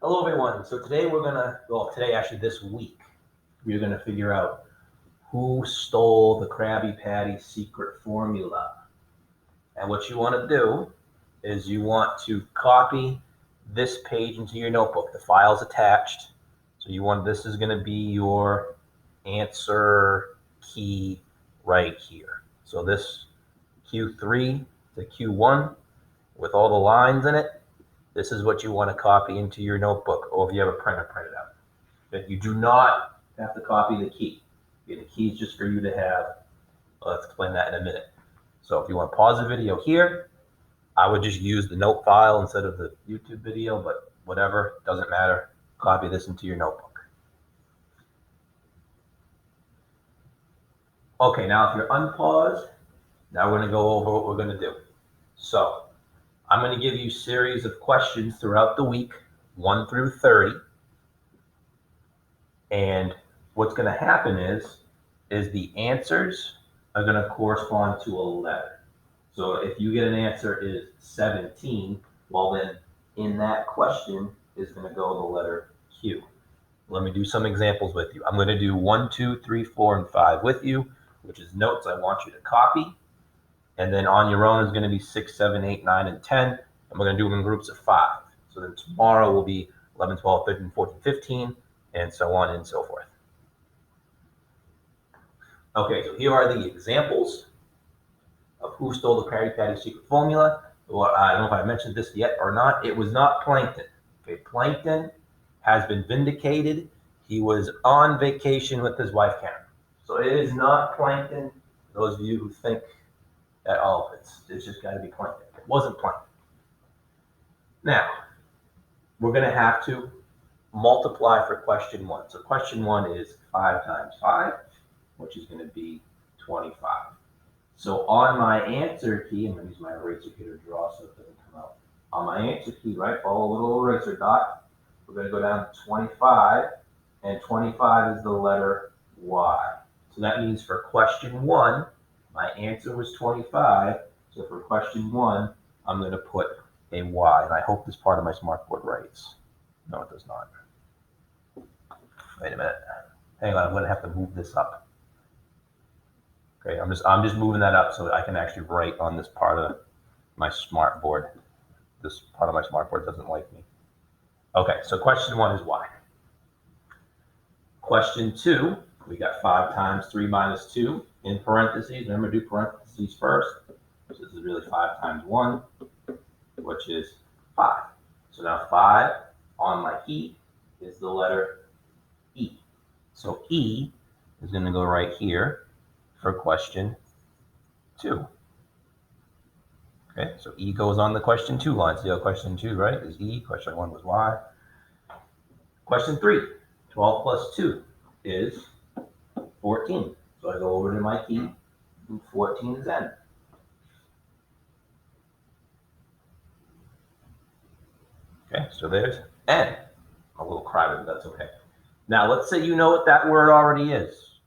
Hello everyone. So today today actually this week, we're gonna figure out who stole the Krabby Patty secret formula. And what you want to do is you want to copy this page into your notebook. The file's attached. So this is gonna be your answer key right here. So this Q3 to Q1 with all the lines in it. This is what you want to copy into your notebook, or if you have a printer, print it out. But you do not have to copy the key. The key is just for you to have. Let's explain that in a minute. So if you want to pause the video here, I would just use the note file instead of the YouTube video, but whatever, doesn't matter. Copy this into your notebook. Okay, now if you're unpaused, now we're going to go over what we're going to do. So I'm going to give you a series of questions throughout the week, 1 through 30. And what's going to happen is the answers are going to correspond to a letter. So if you get an answer is 17, well then in that question is going to go the letter Q. Let me do some examples with you. I'm going to do 1, 2, 3, 4, and 5 with you, which is notes I want you to copy. And then on your own is going to be 6, 7, 8, 9, and 10. And we're going to do them in groups of 5. So then tomorrow will be 11, 12, 13, 14, 15, and so on and so forth. Okay, so here are the examples of who stole the Krabby Patty secret formula. Well, I don't know if I mentioned this yet or not. It was not Plankton. Okay, Plankton has been vindicated. He was on vacation with his wife, Karen. So it is not Plankton. Those of you who think that, oh, it's just got to be Plankton. It wasn't Plankton. Now, we're going to have to multiply for question 1. So question 1 is 5 times 5, which is going to be 25. So on my answer key, I'm going to use my eraser key to draw so it doesn't come out. On my answer key, right, follow a little eraser dot. We're going to go down to 25, and 25 is the letter Y. So that means for question 1, my answer was 25. So for question 1, I'm going to put a Y, and I hope this part of my smartboard writes. No, it does not. Wait a minute. Hang on, I'm going to have to move this up. Okay, I'm just moving that up so that I can actually write on this part of my smartboard. This part of my smartboard doesn't like me. Okay, so question 1 is Y. Question 2, we got 5 times 3 minus 2 in parentheses. Remember, do parentheses first. So this is really 5 times 1, which is 5. So now 5 on my key is the letter E. So E is going to go right here for question 2. Okay, so E goes on the question 2 line. See how question 2, right, is E. Question 1 was Y. Question 3, 12 plus 2 is 14. So I go over to my key, and 14 is N. Okay, so there's N. A little crowded, but that's okay. Now let's say you know what that word already is.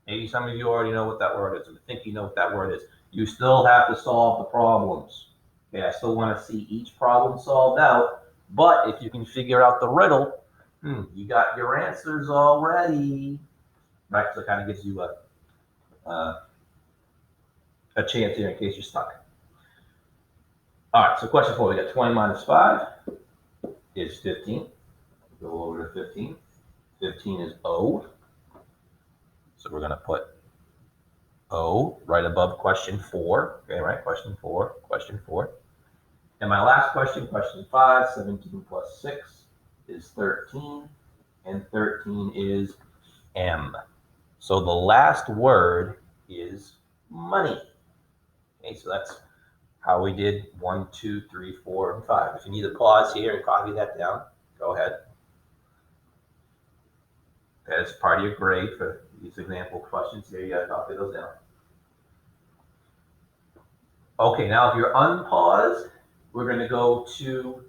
Maybe some of you already know what that word is, and think you know what that word is. You still have to solve the problems. Okay, I still want to see each problem solved out, but if you can figure out the riddle, you got your answers already. Right, so it kind of gives you a chance here in case you're stuck. All right, so question 4, we got 20 minus 5 is 15. Go over to 15. 15 is O. So we're going to put O right above question 4. Okay, right? Question 4. And my last question, question 5, 17 plus 6 is 13. And 13 is M. So the last word is money. Okay, so that's how we did 1, 2, 3, 4, and 5. If you need to pause here and copy that down, go ahead. That is part of your grade for these example questions here. You got to copy those down. Okay, now if you're unpaused, we're going to go to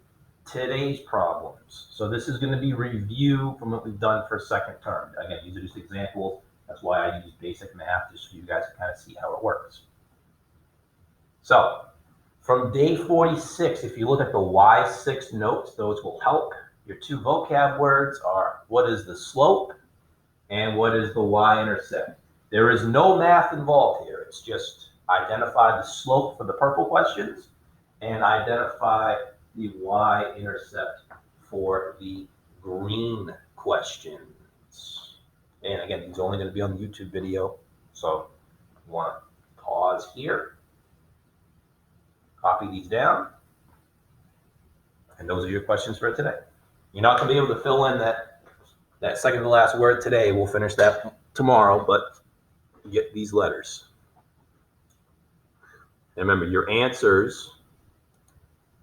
today's problems. So this is going to be review from what we've done for second term. Again, these are just examples. That's why I use basic math, just so you guys can kind of see how it works. So from day 46, if you look at the Y6 notes, those will help. Your two vocab words are what is the slope and what is the y-intercept. There is no math involved here. It's just identify the slope for the purple questions and identify the y-intercept for the green questions. And again, these are only going to be on the YouTube video. So you want to pause here, copy these down, and those are your questions for today. You're not going to be able to fill in that second to last word today. We'll finish that tomorrow, but you get these letters. And remember, your answers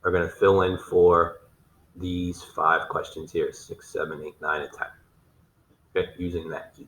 are going to fill in for these 5 questions here, 6, 7, 8, 9, and 10. Okay, using that key.